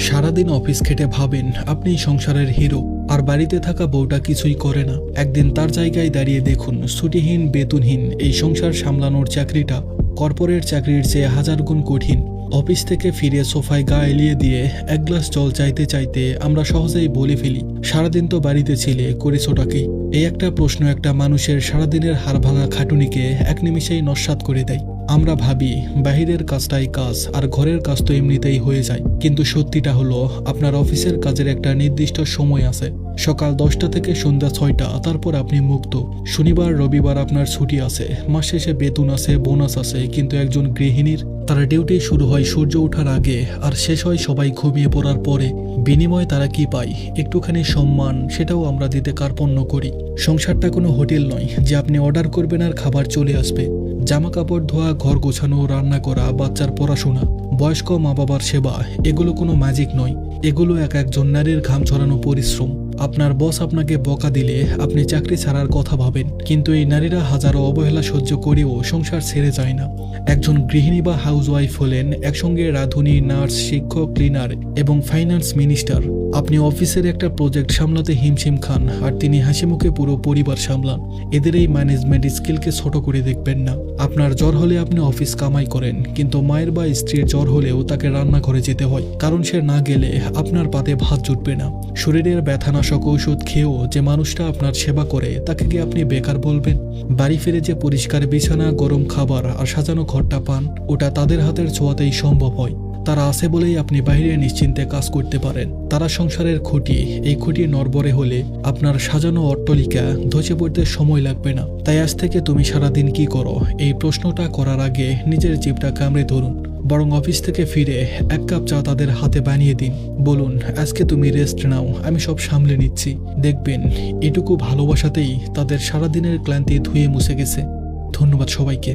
সারাদিন অফিস খেটে ভাবেন আপনি সংসারের হিরো, আর বাড়িতে থাকা বউটা কিছুই করে না। একদিন তার জায়গায় দাঁড়িয়ে দেখুন ছুটিহীন বেতনহীন এই সংসার সামলানোর চাকরিটা কর্পোরেট চাকরির চেয়ে হাজার গুণ কঠিন। অফিস থেকে ফিরে সোফায় গা এলিয়ে দিয়ে এক গ্লাস জল চাইতে চাইতে আমরা সহজেই বলে ফেলি, সারাদিন তো বাড়িতে ছিলে, করেছোটাকেই। এই একটা প্রশ্ন একটা মানুষের সারাদিনের হাড় ভাঙা খাটুনিকে এক নিমিষেই নস্যাৎ করে দেয়। আমরা ভাবি বাহিরের কাজটাই কাজ, আর ঘরের কাজ তো এমনিতেই হয়ে যায়। কিন্তু সত্যিটা হলো আপনার অফিসের কাজের একটা নির্দিষ্ট সময় আছে, সকাল 10টা থেকে সন্ধ্যা 6টা, তারপর আপনি মুক্ত। শনিবার রবিবার আপনার ছুটি আছে, মাস শেষে বেতন আছে, বোনাস আছে। কিন্তু একজন গৃহিণীর তার ডিউটি শুরু হয় সূর্য ওঠার আগে আর শেষ হয় সবাই ঘুমিয়ে পড়ার পরে। বিনিময়ে তারা কি পায়? একটুখানি সম্মান, সেটাও আমরা দিতে কার্পণ্য করি। সংসারটা কোনো হোটেল নয় যে আপনি অর্ডার করবেন আর খাবার চলে আসবে। জামা কাপড় ধোয়া, ঘর গোছানো, রান্না করা, বাচ্চার পড়াশোনা, বয়স্ক মা বাবার সেবা, এগুলো কোনো ম্যাজিক নয়। এগুলো এক একজন নারীর ঘাম ঝরানো পরিশ্রম। আপনার বস আপনাকে বকা দিলে আপনি চাকরি ছাড়ার কথা ভাবেন, কিন্তু এই নারীরা হাজারো অবহেলা সহ্য করেও সংসার ছেড়ে যায় না। একজন গৃহিণী বা হাউসওয়াইফ হলেন একসঙ্গে রাঁধুনি, নার্স, শিক্ষক, ক্লিনার এবং ফাইন্যান্স মিনিস্টার। আপনি অফিসের একটা প্রজেক্ট সামলাতে হিমশিম খান, আর তিনি হাসিমুখে পুরো পরিবার সামলান। এদের এই ম্যানেজমেন্ট স্কিলকে ছোট করে দেখবেন না। আপনার জ্বর হলে আপনি অফিস কামাই করেন, কিন্তু মায়ের বা স্ত্রীর জ্বর হলেও তাকে রান্নাঘরে যেতে হয়, কারণ সে না গেলে আপনার পাতে ভাত জুটবে না। শরীরের ব্যথানাশক ঔষধ খেয়েও যে মানুষটা আপনার সেবা করে তাকে কি আপনি বেকার বলবেন? বাড়ি ফিরে যে পরিষ্কার বিছানা, গরম খাবার আর সাজানো ঘরটা পান, ওটা তাদের হাতের ছোঁয়াতেই সম্ভব হয়। তারা আছে বলেই আপনি বাইরে নিশ্চিন্তে কাজ করতে পারেন। তারা সংসারের খুঁটি। এই খুঁটি নড়বড়ে হলে আপনার সাজানো অট্টালিকা ধসে পড়তে সময় লাগবে না। তাই আজ থেকে তুমি সারাদিন কি করো, এই প্রশ্নটা করার আগে নিজের জিভটা কামড়ে ধরুন। বরং অফিস থেকে ফিরে এক কাপ চা তাদের হাতে বানিয়ে দিন। বলুন, আজকে তুমি রেস্ট নাও, আমি সব সামলে নিচ্ছি। দেখবেন এটুকু ভালোবাসাতেই তাদের সারাদিনের ক্লান্তি ধুয়ে মুছে গেছে। ধন্যবাদ সবাইকে।